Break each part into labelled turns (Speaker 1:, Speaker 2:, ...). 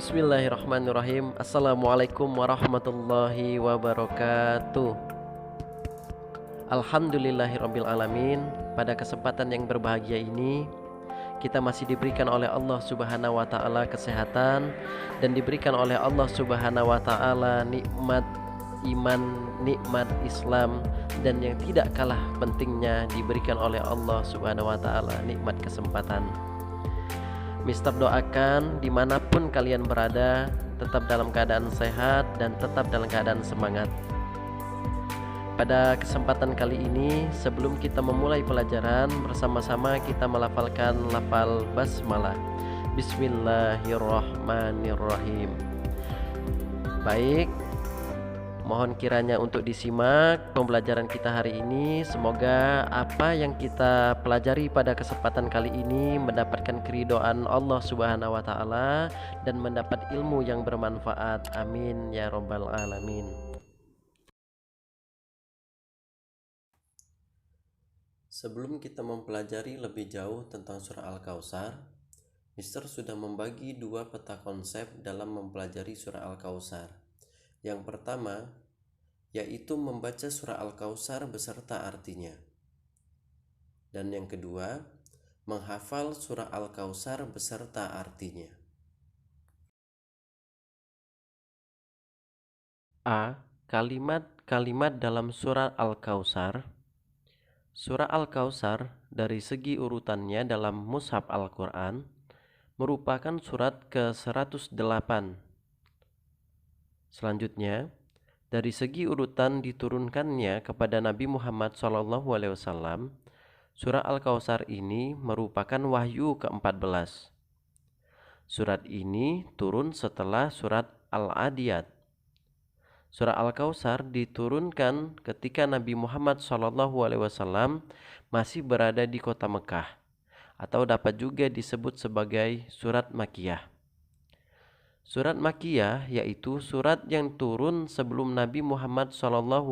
Speaker 1: Bismillahirrahmanirrahim. Assalamualaikum warahmatullahi wabarakatuh. Alhamdulillahirabbil alamin. Pada kesempatan yang berbahagia ini, kita masih diberikan oleh Allah Subhanahu wa taala kesehatan dan diberikan oleh Allah Subhanahu wa taala nikmat iman, nikmat Islam, dan yang tidak kalah pentingnya diberikan oleh Allah Subhanahu wa taala nikmat kesempatan. Mister doakan dimanapun kalian berada, tetap dalam keadaan sehat dan tetap dalam keadaan semangat. Pada kesempatan kali ini, sebelum kita memulai pelajaran, bersama-sama kita melafalkan lafal basmalah. Bismillahirrahmanirrahim. Baik, mohon kiranya untuk disimak pembelajaran kita hari ini. Semoga apa yang kita pelajari pada kesempatan kali ini mendapatkan keridhaan Allah Subhanahu wa taala dan mendapat ilmu yang bermanfaat. Amin ya rabbal alamin. Sebelum kita mempelajari lebih jauh tentang surah Al-Kautsar, Mister sudah membagi dua peta konsep dalam mempelajari surah Al-Kautsar. Yang pertama, yaitu membaca surah Al-Kautsar beserta artinya. Dan yang kedua, menghafal surah Al-Kautsar beserta artinya. A. Kalimat-kalimat dalam surah Al-Kautsar. Surah Al-Kautsar dari segi urutannya dalam mushaf Al-Quran merupakan surat ke-108. Selanjutnya, dari segi urutan diturunkannya kepada Nabi Muhammad SAW, surah Al-Kautsar ini merupakan wahyu ke-14. Surat ini turun setelah surat Al-Adiyat. Surah Al-Kautsar diturunkan ketika Nabi Muhammad SAW masih berada di kota Mekah, atau dapat juga disebut sebagai surat Makkiyah. Surat Makkiyah yaitu surat yang turun sebelum Nabi Muhammad SAW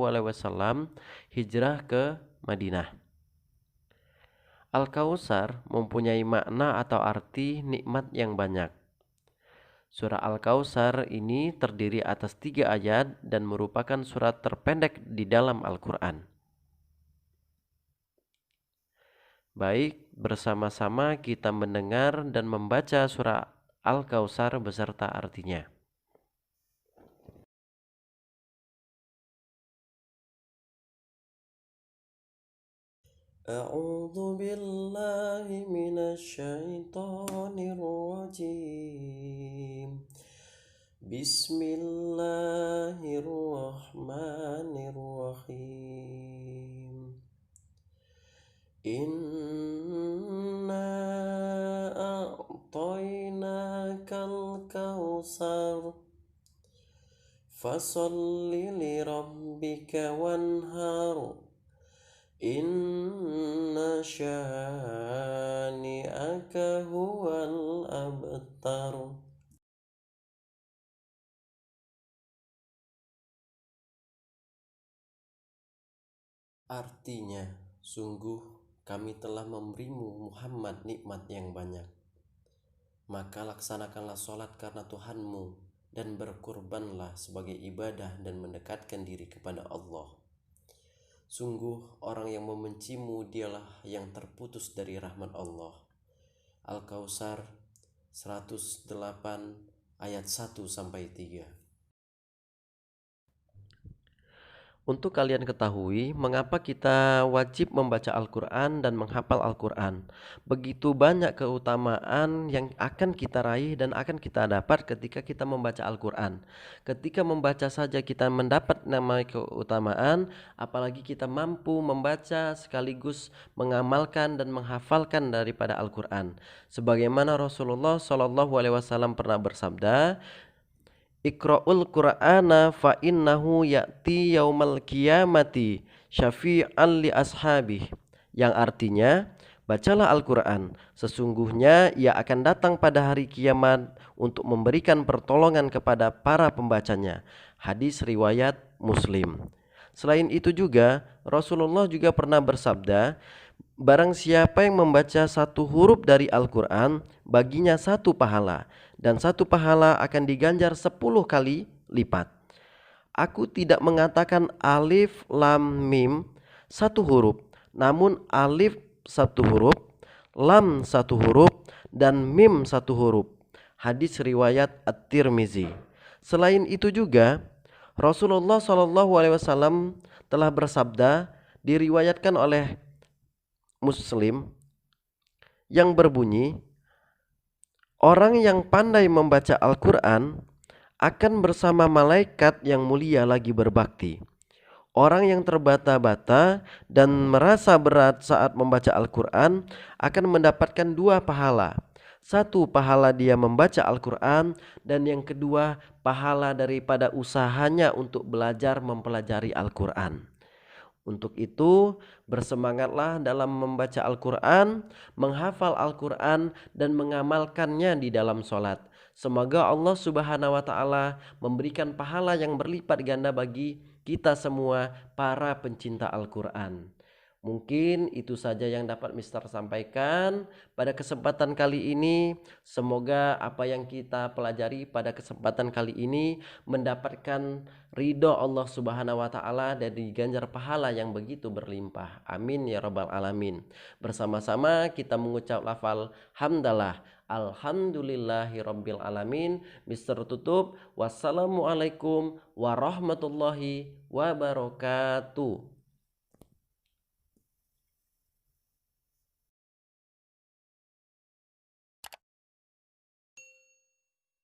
Speaker 1: hijrah ke Madinah. Al-Kautsar mempunyai makna atau arti nikmat yang banyak. Surah Al-Kautsar ini terdiri atas 3 ayat dan merupakan surat terpendek di dalam Al-Quran. Baik, bersama-sama kita mendengar dan membaca surah Al-Kautsar beserta artinya. A'udzu billahi minasyaitonir rajim. Bismillahirrahmanirrahim. Inna a'tainakal kautsar fasalli lirabbika wanhar. Inna syani'aka huwal abtar. Artinya, sungguh kami telah memberimu Muhammad nikmat yang banyak. Maka laksanakanlah sholat karena Tuhanmu dan berkurbanlah sebagai ibadah dan mendekatkan diri kepada Allah. Sungguh orang yang membencimu dialah yang terputus dari rahmat Allah. Al-Kautsar 108 ayat 1-3. Untuk kalian ketahui mengapa kita wajib membaca Al-Quran dan menghafal Al-Quran. Begitu banyak keutamaan yang akan kita raih dan akan kita dapat ketika kita membaca Al-Quran. Ketika membaca saja kita mendapat nama keutamaan, apalagi kita mampu membaca sekaligus mengamalkan dan menghafalkan daripada Al-Quran. Sebagaimana Rasulullah SAW pernah bersabda, Iqra'ul Qur'ana fa innahu ya'ti yaumal qiyamati syafi'an li ashabih. Yang artinya, bacalah Al-Quran, sesungguhnya ia akan datang pada hari kiamat untuk memberikan pertolongan kepada para pembacanya. Hadis riwayat Muslim. Selain itu juga, Rasulullah juga pernah bersabda, Barang siapa yang membaca satu huruf dari Al-Quran, baginya satu pahala, dan satu pahala akan diganjar 10 kali lipat. Aku tidak mengatakan alif, lam, mim satu huruf, namun alif satu huruf, lam satu huruf, dan mim satu huruf. Hadis riwayat At-Tirmizi. Selain itu juga, Rasulullah SAW telah bersabda, diriwayatkan oleh Muslim, yang berbunyi, orang yang pandai membaca Al-Quran akan bersama malaikat yang mulia lagi berbakti. Orang yang terbata-bata dan merasa berat saat membaca Al-Quran akan mendapatkan dua pahala. Satu, pahala dia membaca Al-Quran, dan yang kedua, pahala daripada usahanya untuk belajar mempelajari Al-Quran. Untuk itu, bersemangatlah dalam membaca Al-Quran, menghafal Al-Quran, dan mengamalkannya di dalam sholat. Semoga Allah Subhanahu wa Ta'ala memberikan pahala yang berlipat ganda bagi kita semua, para pencinta Al-Quran. Mungkin itu saja yang dapat Mister sampaikan pada kesempatan kali ini. Semoga apa yang kita pelajari pada kesempatan kali ini mendapatkan ridho Allah Subhanahu wa Ta'ala dan diganjar pahala yang begitu berlimpah. Amin ya rabbal alamin. Bersama-sama kita mengucap lafal hamdalah, alhamdulillahi rabbil alamin. Mister tutup. Wassalamualaikum warahmatullahi wabarakatuh.